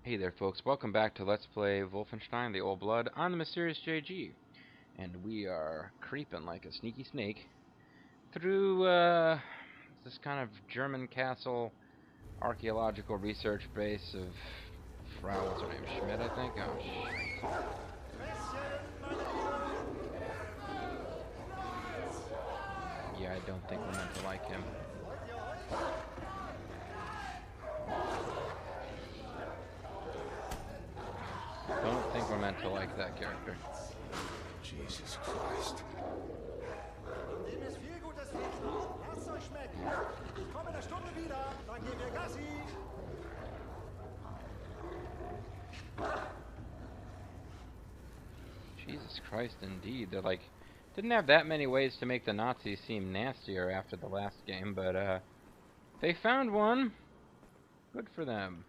Hey there folks, welcome back to Let's Play Wolfenstein The Old Blood on the Mysterious JG. And we are creeping like a sneaky snake through this kind of German castle archaeological research base of Frau, what's her name, Schmidt, I think? Oh, shit. Yeah, I don't think we're meant to like him. Don't think we're meant to like that character. Jesus Christ. Dem ist viel Gutes finden. Lasst euch schmecken. Ich komme in einer Stunde wieder. Dann gehen wir Gassi. Jesus Christ, indeed. They're like, didn't have that many ways to make the Nazis seem nastier after the last game, but they found one. Good for them.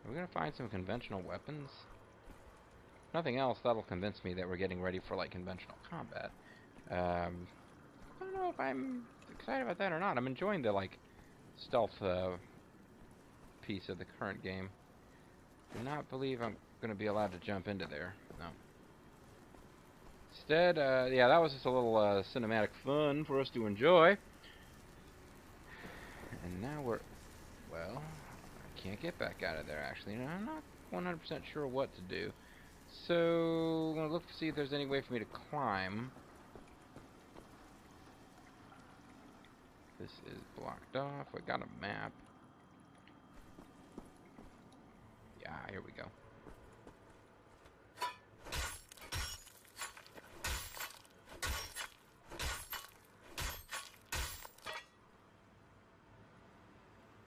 Are we gonna find some conventional weapons? Nothing else, that'll convince me that we're getting ready for, like, conventional combat. I don't know if I'm excited about that or not. I'm enjoying the, like, stealth piece of the current game. Do not believe I'm gonna be allowed to jump into there. No. Instead, yeah, that was just a little cinematic fun for us to enjoy. And now we're, well, I can't get back out of there, actually. And I'm not 100% sure what to do. So, I'm going to look to see if there's any way for me to climb. This is blocked off. I got a map. Yeah, here we go.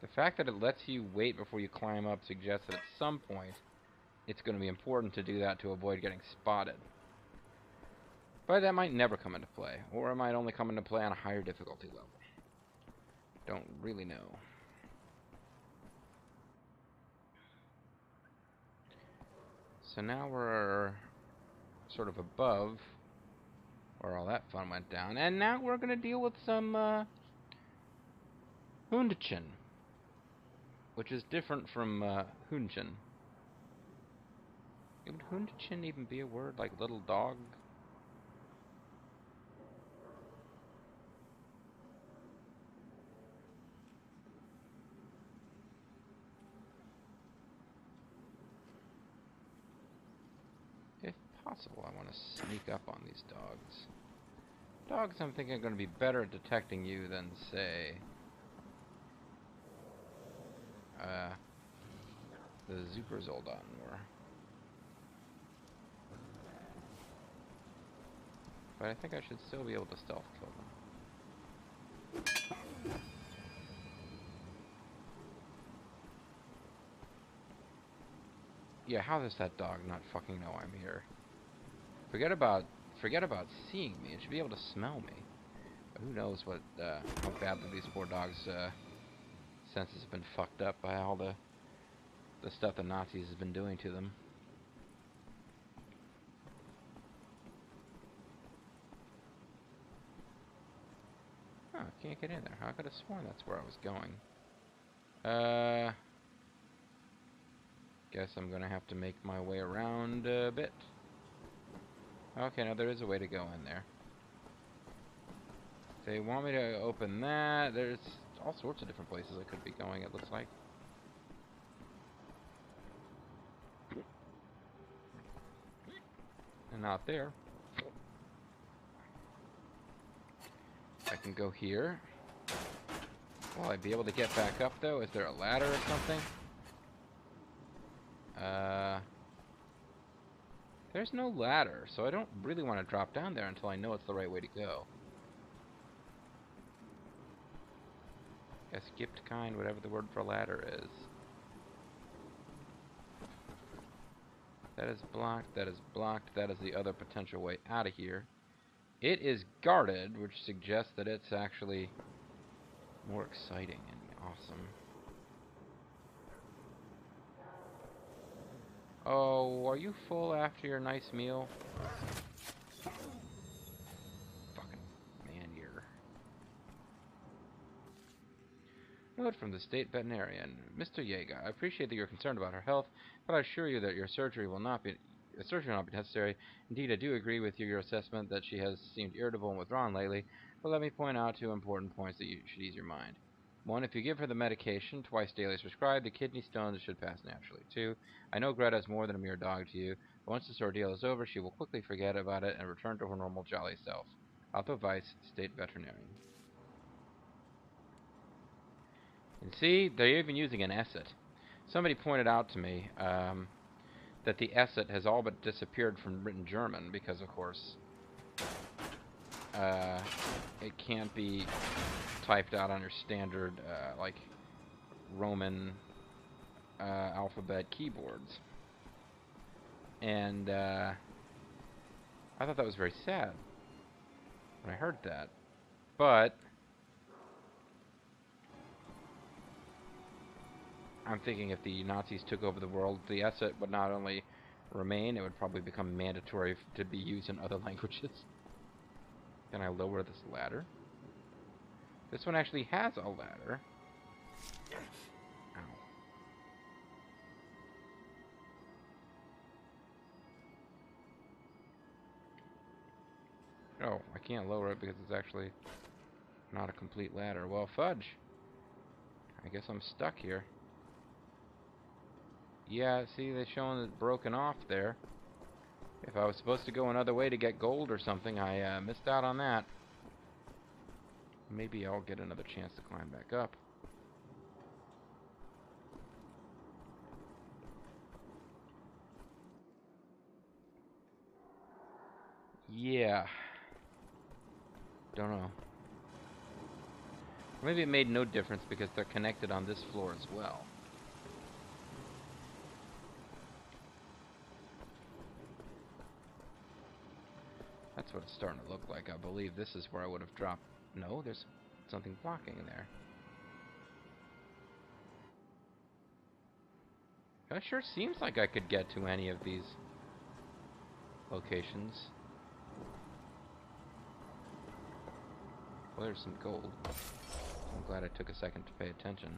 The fact that it lets you wait before you climb up suggests that at some point it's going to be important to do that to avoid getting spotted. But that might never come into play, or it might only come into play on a higher difficulty level. Don't really know. So now we're sort of above where all that fun went down, and now we're going to deal with some Hundchen, which is different from Hühnchen. Would Hundchen even be a word, like little dog? If possible, I want to sneak up on these dogs. Dogs, I'm thinking, are going to be better at detecting you than, say, the Zuperzoldan were. But I think I should still be able to stealth kill them. Yeah, how does that dog not fucking know I'm here? Forget about seeing me. It should be able to smell me. But who knows what how badly these poor dogs' senses have been fucked up by all the stuff the Nazis have been doing to them. Oh, I can't get in there. I could have sworn that's where I was going. Guess I'm gonna have to make my way around a bit. Okay, now there is a way to go in there. If they want me to open that, there's all sorts of different places I could be going, it looks like. And not there. I can go here. Will I be able to get back up, though? Is there a ladder or something? There's no ladder, so I don't really want to drop down there until I know it's the right way to go. A skipped kind, whatever the word for ladder is. That is blocked, that is blocked, that is the other potential way out of here. It is guarded, which suggests that it's actually more exciting and awesome. Oh, are you full after your nice meal? Fucking man, you're... Note from the state veterinarian. Mr. Yeager, I appreciate that you're concerned about her health, but I assure you that your surgery will not be necessary. Indeed, I do agree with your assessment that she has seemed irritable and withdrawn lately, but let me point out two important points that you should ease your mind. One, if you give her the medication twice daily as prescribed, the kidney stones should pass naturally. Two, I know Greta is more than a mere dog to you, but once this ordeal is over, she will quickly forget about it and return to her normal jolly self. Alto Vice, State Veterinarian. And see, they're even using an esset. Somebody pointed out to me that the esset has all but disappeared from written German because, of course, it can't be typed out on your standard, like, Roman alphabet keyboards. And I thought that was very sad when I heard that. But I'm thinking if the Nazis took over the world, the esset would not only remain, it would probably become mandatory to be used in other languages. Can I lower this ladder? This one actually has a ladder. Ow. Oh, I can't lower it because it's actually not a complete ladder. Well, fudge. I guess I'm stuck here. Yeah, see, they're showing it broken off there. If I was supposed to go another way to get gold or something, I missed out on that. Maybe I'll get another chance to climb back up. Yeah. Don't know. Maybe it made no difference because they're connected on this floor as well. That's what it's starting to look like. I believe this is where I would have dropped. No, there's something blocking there. It sure seems like I could get to any of these locations. Well, there's some gold. I'm glad I took a second to pay attention.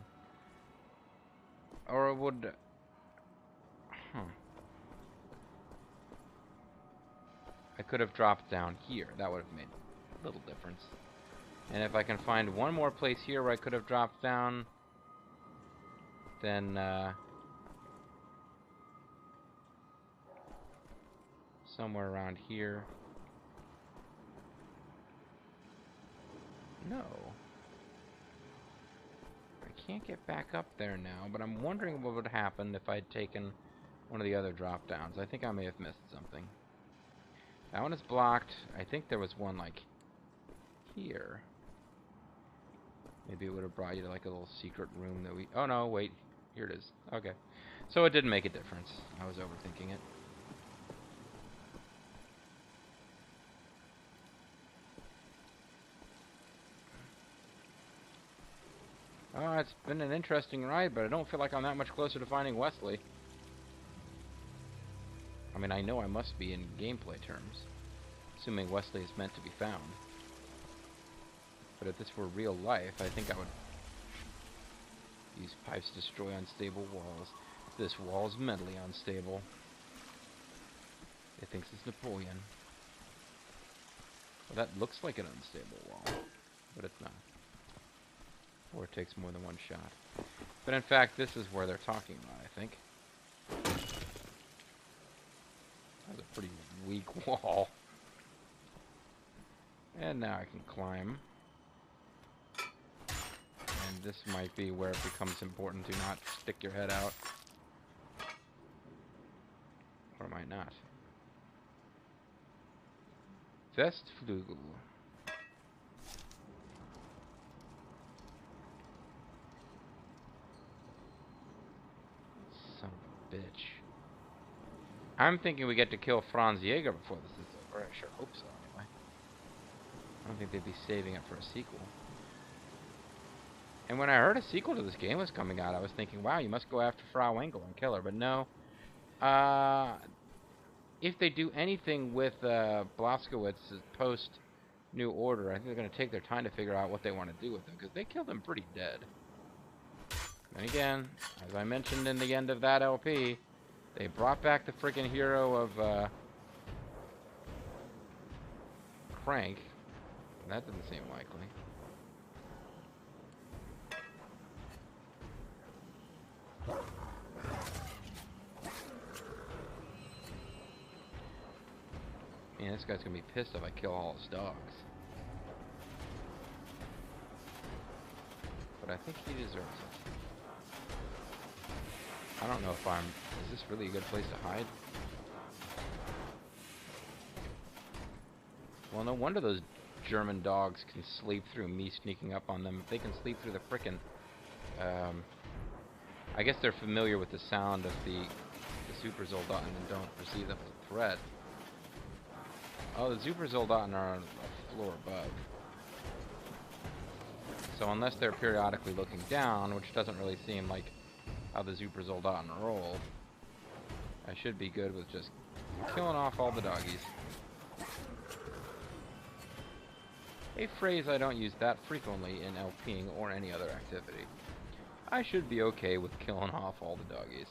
Or it would... Huh. I could have dropped down here. That would have made a little difference. And if I can find one more place here where I could have dropped down, then somewhere around here. No. I can't get back up there now, but I'm wondering what would happen if I'd taken one of the other drop downs. I think I may have missed something. That one is blocked. I think there was one, like, here. Maybe it would have brought you to, like, a little secret room that we... Oh, no, wait. Here it is. Okay. So it didn't make a difference. I was overthinking it. Oh, it's been an interesting ride, but I don't feel like I'm that much closer to finding Wesley. I mean, I know I must be in gameplay terms, assuming Wesley is meant to be found. But if this were real life, I think I would use pipes to destroy unstable walls. This wall's mentally unstable. It thinks it's Napoleon. Well, that looks like an unstable wall, but it's not. Or it takes more than one shot. But in fact, this is where they're talking about, I think. That's a pretty weak wall. And now I can climb. And this might be where it becomes important to not stick your head out. Or it might not. Westflügel. Son of a bitch. I'm thinking we get to kill Franz Jaeger before this is over. I sure hope so, anyway. I don't think they'd be saving it for a sequel. And when I heard a sequel to this game was coming out, I was thinking, wow, you must go after Frau Engel and kill her. But no. If they do anything with Blazkowicz's post-New Order, I think they're going to take their time to figure out what they want to do with him, because they killed him pretty dead. And again, as I mentioned in the end of that LP, they brought back the freaking hero of Crank. That didn't seem likely. Man, this guy's gonna be pissed if I kill all his dogs. But I think he deserves it. I don't know if I'm... Is this really a good place to hide? Well, no wonder those German dogs can sleep through me sneaking up on them. If they can sleep through the frickin'... I guess they're familiar with the sound of the Super Soldaten and don't perceive them as a threat. Oh, the Super Soldaten are on a floor above. So unless they're periodically looking down, which doesn't really seem like how the Super Soldaten roll, I should be good with just killing off all the doggies. A phrase I don't use that frequently in LPing or any other activity. I should be okay with killing off all the doggies.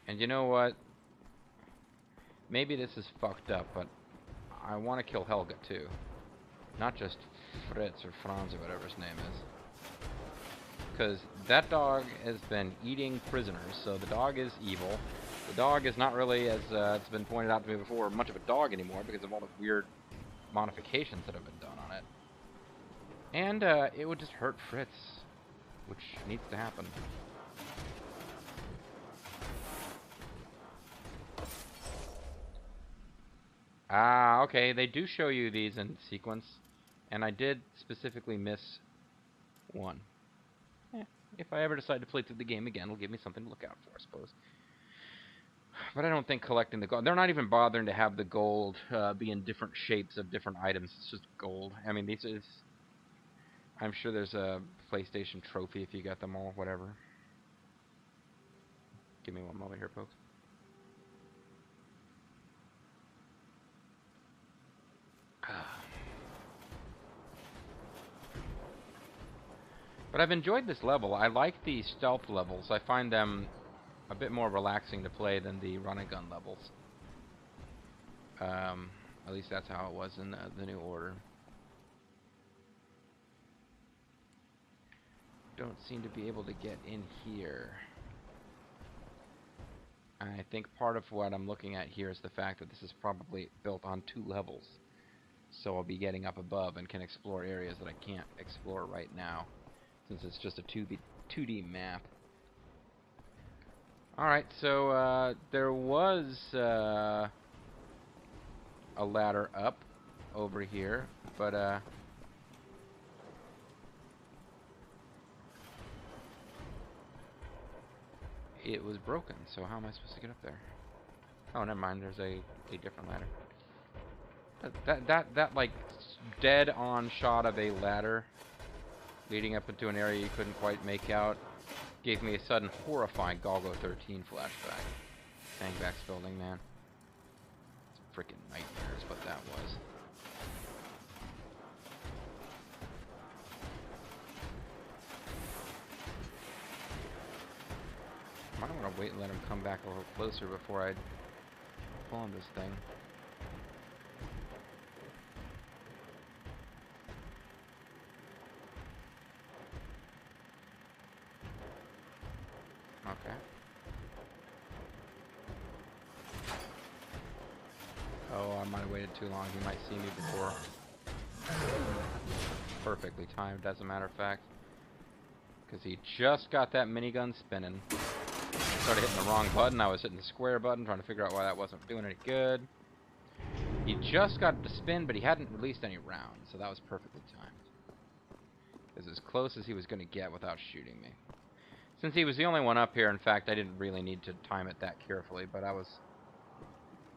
And you know what? Maybe this is fucked up, but I want to kill Helga too. Not just Fritz or Franz or whatever his name is. Because that dog has been eating prisoners, so the dog is evil. The dog is not really, as it's been pointed out to me before, much of a dog anymore because of all the weird modifications that have been done on it. And it would just hurt Fritz, which needs to happen. Ah, okay, they do show you these in sequence, and I did specifically miss one. If I ever decide to play through the game again, it'll give me something to look out for, I suppose. But I don't think collecting the gold... They're not even bothering to have the gold be in different shapes of different items. It's just gold. I mean, these is... I'm sure there's a PlayStation trophy if you got them all, whatever. Give me one moment here, folks. But I've enjoyed this level. I like the stealth levels. I find them a bit more relaxing to play than the run-and-gun levels. At least that's how it was in the New Order. Don't seem to be able to get in here. And I think part of what I'm looking at here is the fact that this is probably built on 2 levels. So I'll be getting up above and can explore areas that I can't explore right now, since it's just a 2D map. Alright, so there was a ladder up over here, but it was broken, so how am I supposed to get up there? Oh, never mind, there's a different ladder. That like dead on shot of a ladder leading up into an area you couldn't quite make out gave me a sudden horrifying Golgo 13 flashback. Fangback's building, man. It's a freaking nightmare is what that was. I might want to wait and let him come back a little closer before I pull on this thing. Okay. Oh, I might have waited too long. He might see me before. Perfectly timed, as a matter of fact. Because he just got that minigun spinning. I started hitting the wrong button. I was hitting the square button, trying to figure out why that wasn't doing any good. He just got it to spin, but he hadn't released any rounds, so that was perfectly timed. It was as close as he was going to get without shooting me. Since he was the only one up here, in fact, I didn't really need to time it that carefully, but I was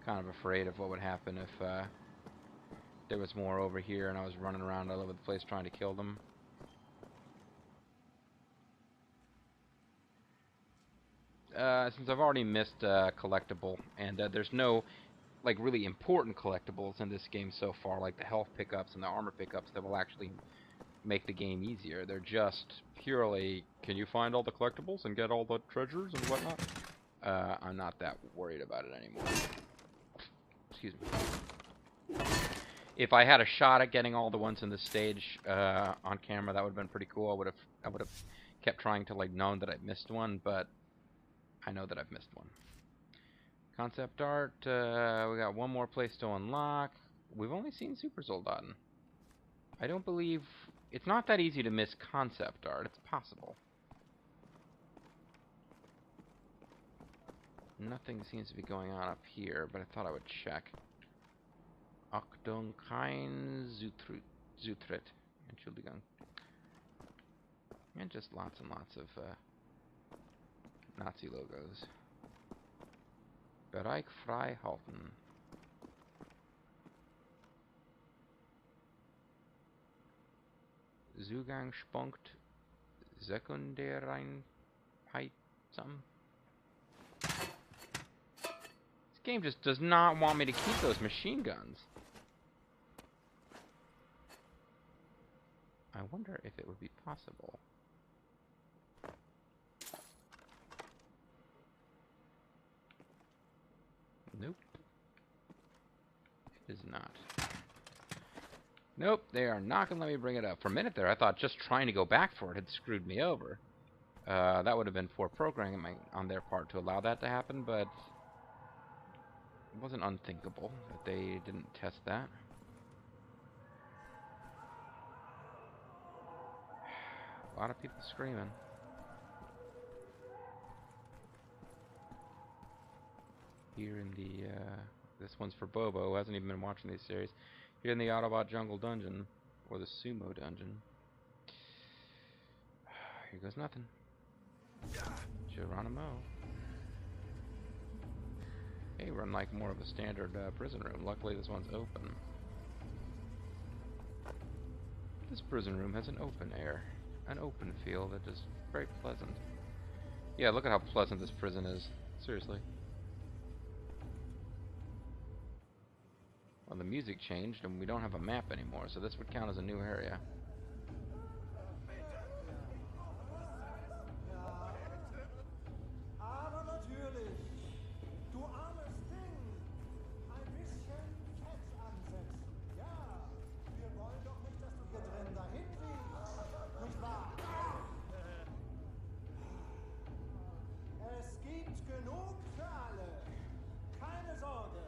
kind of afraid of what would happen if there was more over here and I was running around all over the place trying to kill them. Since I've already missed collectible, and there's no like really important collectibles in this game so far, like the health pickups and the armor pickups that will actually make the game easier. They're just purely, can you find all the collectibles and get all the treasures and whatnot? I'm not that worried about it anymore. Excuse me. If I had a shot at getting all the ones in this stage on camera, that would have been pretty cool. I would have kept trying to like known that I missed one, but I know that I've missed one. Concept art. We got one more place to unlock. We've only seen Super Soldaten. I don't believe it's not that easy to miss concept art. It's possible. Nothing seems to be going on up here, but I thought I would check. Achtung, kein Zutritt. Entschuldigung. And just lots and lots of Nazi logos. Bereich frei halten. Zugangspunkt Sekundäreinheit something. This game just does not want me to keep those machine guns. I wonder if it would be possible. Nope. It is not. Nope, they are not going to let me bring it up. For a minute there, I thought just trying to go back for it had screwed me over. That would have been poor programming on their part to allow that to happen, but it wasn't unthinkable that they didn't test that. A lot of people screaming. Here in the, this one's for Bobo, who hasn't even been watching these series. Here in the Autobot Jungle Dungeon, or the Sumo Dungeon. Here goes nothing. Geronimo. Hey, we're in like more of a standard prison room. Luckily this one's open. This prison room has an open air. An open feel that is very pleasant. Yeah, look at how pleasant this prison is. Seriously. Well, the music changed and we don't have a map anymore, so this would count as a new area. Aber natürlich. Du armes Ding. Ein bisschen Fett ansetzen. Ja, wir wollen doch nicht, dass du hier drin dahin fliegst. Nicht wahr? Es gibt genug für alle. Keine Sorge.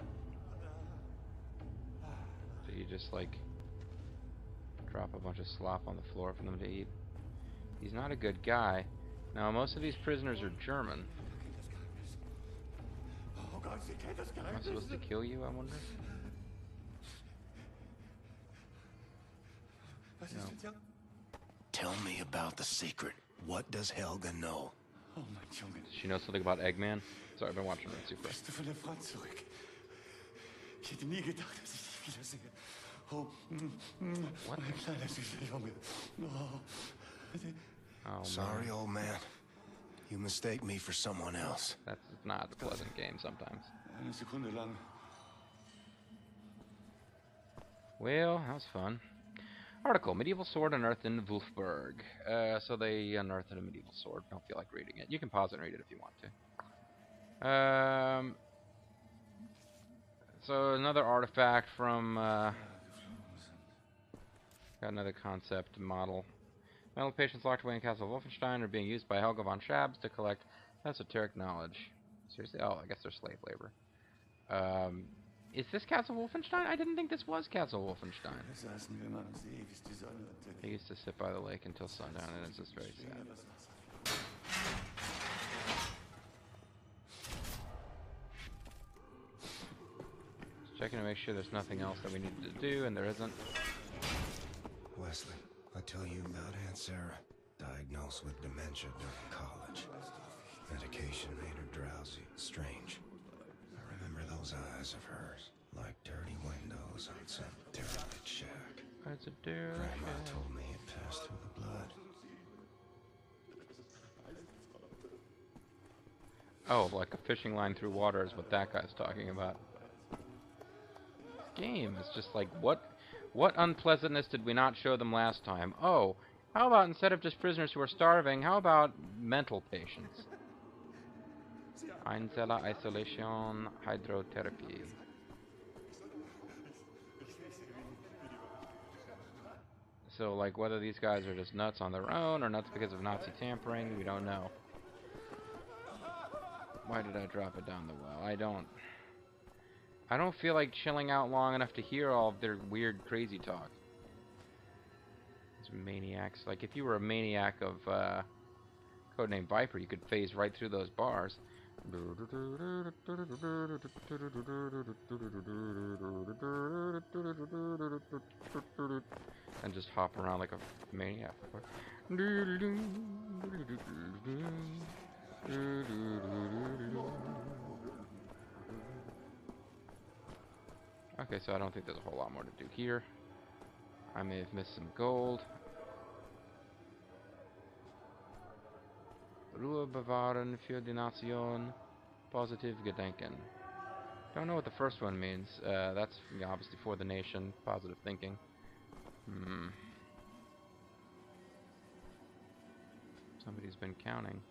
So you just like drop a bunch of slop on the floor for them to eat. He's not a good guy. Now most of these prisoners are German. Am I supposed to kill you, I wonder? No. Tell me about the secret. What does Helga know? Oh, mein Junge. Does she know something about Eggman? Sorry, I've been watching Red Super. Bist du von der Front zurück? Ich hätte nie gedacht, dass ich dich wiedersehe. Oh, mein kleiner süßer Junge. Oh. Oh, Sorry, man. old man. You mistake me for someone else. That's not a pleasant game sometimes. Eine Sekunde lang. Well, that was fun. Article: Medieval sword unearthed in Wolfsburg. So they unearthed a medieval sword. Don't feel like reading it. You can pause it and read it if you want to. So another artifact from got another concept model. Metal patients locked away in Castle Wolfenstein are being used by Helga von Schabs to collect esoteric knowledge. Seriously? Oh, I guess they're slave labor. Is this Castle Wolfenstein? I didn't think this was Castle Wolfenstein. Wir saßen, wenn man am See, bis die Sonne I used to sit by the lake until sundown, and it's just very sad. Just checking to make sure there's nothing else that we need to do, and there isn't. Wesley, I tell you about Aunt Sarah. Diagnosed with dementia during college. Medication made her drowsy. Strange. I remember those eyes of hers, like dirty windows on some derelict shack. It's a derelict Grandma shack. told me it passed through the blood. Oh, like a fishing line through water is what that guy's talking about. game. It's just like, what unpleasantness did we not show them last time? Oh, how about instead of just prisoners who are starving, how about mental patients? Einzeller Isolation Hydrotherapy. So, like, whether these guys are just nuts on their own or nuts because of Nazi tampering, we don't know. Why did I drop it down the well? I don't feel like chilling out long enough to hear all of their weird, crazy talk. These maniacs. Like, if you were a maniac of Codename Viper, you could phase right through those bars. And just hop around like a maniac. Okay, so I don't think there's a whole lot more to do here. I may have missed some gold. Ruhe bewahren für die Nation. Positive Gedenken. Don't know what the first one means. That's obviously for the nation. Positive thinking. Somebody's been counting.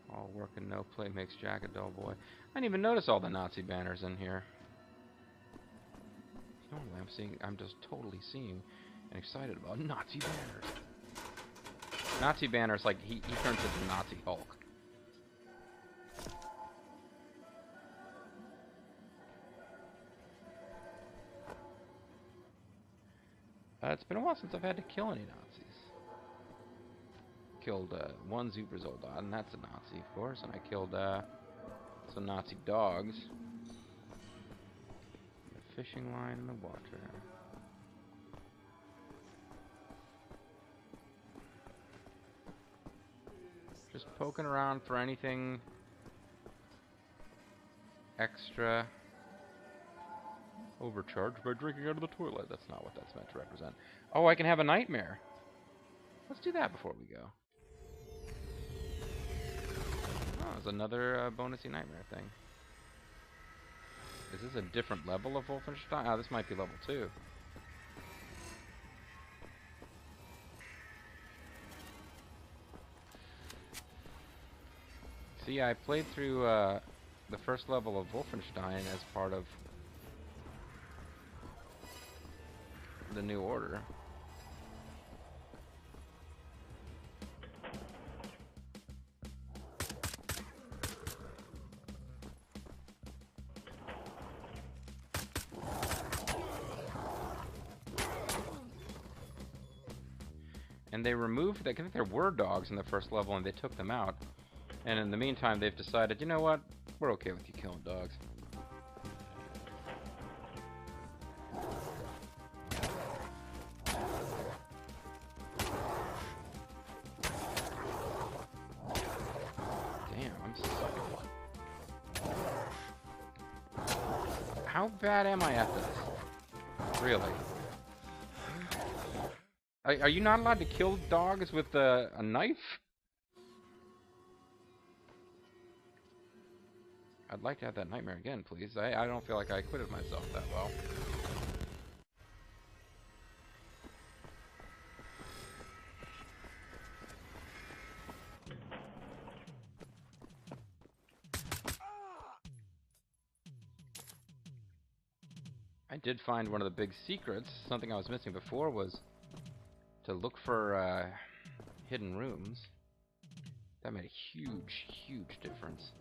All work and no play makes Jack a dull boy. I didn't even notice all the Nazi banners in here. Normally I'm just totally seeing and excited about Nazi banners. Nazi banners, like, he turns into Nazi Hulk. It's been a while since I've had to kill any Nazis. Killed one Super Soldat, and that's a Nazi, of course, and I killed some Nazi dogs. The fishing line in the water. Just poking around for anything extra. Overcharged by drinking out of the toilet. That's not what that's meant to represent. Oh, I can have a nightmare. Let's do that before we go. Oh, there's another bonusy nightmare thing. Is this a different level of Wolfenstein? Oh, this might be level 2. See, I played through the first level of Wolfenstein as part of the New Order. And they removed, I think there were dogs in the first level and they took them out. And in the meantime, they've decided, you know what? We're okay with you killing dogs. Damn, I'm sucking. How bad am I at this? Really? Are you not allowed to kill dogs with a knife? I'd like to have that nightmare again, please. I don't feel like I acquitted myself that well. I did find one of the big secrets. Something I was missing before was to look for hidden rooms. That made a huge, huge difference.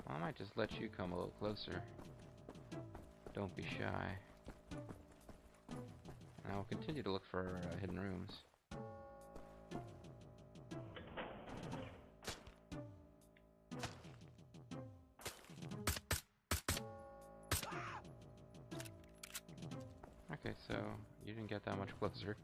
Well, I might just let you come a little closer. Don't be shy. And I will continue to look for hidden rooms. Okay, so you didn't get that much closer.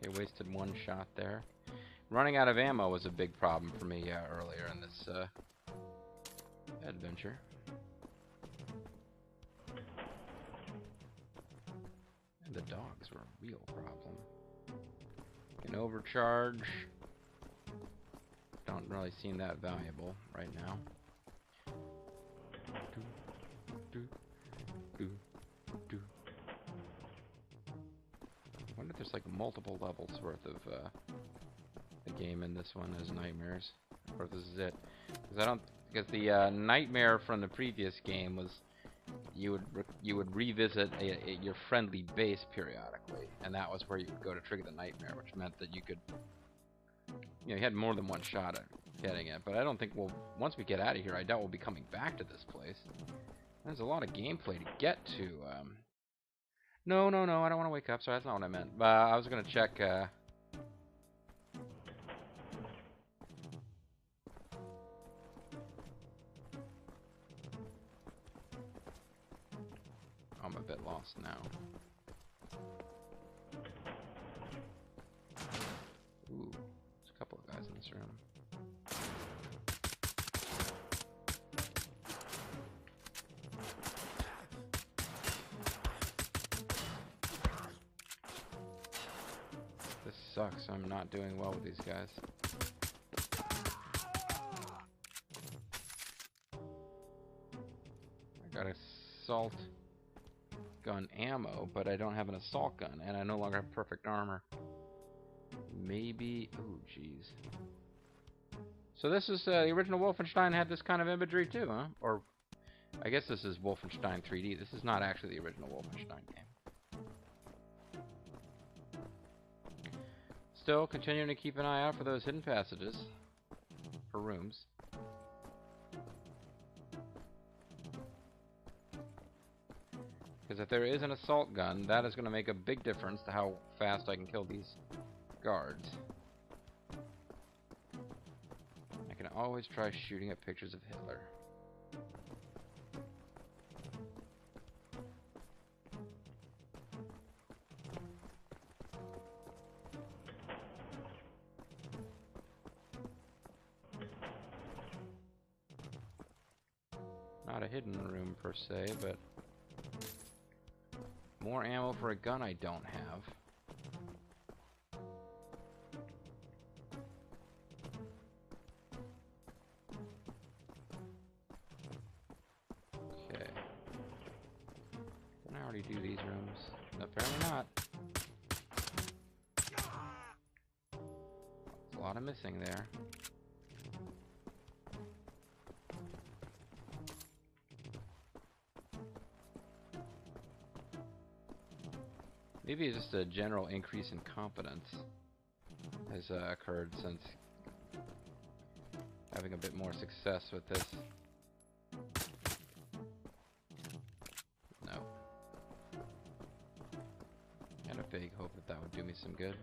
Okay, wasted one shot there. Running out of ammo was a big problem for me earlier in this adventure. And the dogs were a real problem. Can overcharge. Don't really seem that valuable right now. I wonder if there's like multiple levels worth of the game in this one as nightmares, or if this is it. Because the nightmare from the previous game was you would revisit your friendly base periodically, and that was where you would go to trigger the nightmare, which meant that you could, you had more than one shot at getting it. But I don't think once we get out of here, I doubt we'll be coming back to this place. There's a lot of gameplay to get to. No, I don't want to wake up. Sorry, that's not what I meant. I was gonna check. I'm a bit lost now. Ooh, there's a couple of guys in this room. This sucks. I'm not doing well with these guys. I got assault gun ammo, but I don't have an assault gun, and I no longer have perfect armor. Maybe... ooh, jeez. So this is... the original Wolfenstein had this kind of imagery too, huh? Or... I guess this is Wolfenstein 3D. This is not actually the original Wolfenstein game. Still, continuing to keep an eye out for those hidden passages. For rooms. Because if there is an assault gun, that is going to make a big difference to how fast I can kill these guards. I can always try shooting at pictures of Hitler. Not a hidden room per se, but more ammo for a gun I don't have. Okay. Can I already do these rooms? Apparently not. There's a lot of missing there. Maybe it's just a general increase in competence has occurred since having a bit more success with this. No. I had a vague hope that that would do me some good.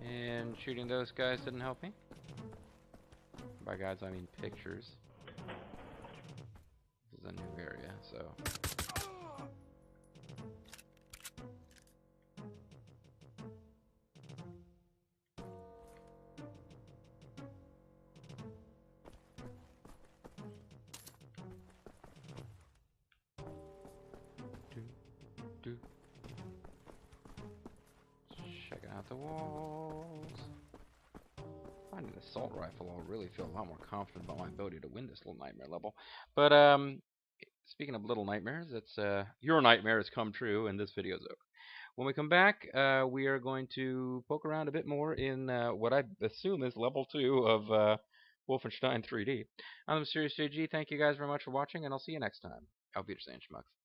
And shooting those guys didn't help me. By guys, I mean pictures. This is a new area, so... Checking out the walls. Finding an assault rifle, I'll really feel a lot more confident about my ability to win this little nightmare level. But speaking of little nightmares, it's your nightmare has come true, and this video's over. When we come back, we are going to poke around a bit more in what I assume is level 2 of Wolfenstein 3D. I'm Mysterious JG. Thank you guys very much for watching, and I'll see you next time. Auf Wiedersehen, Schmucks.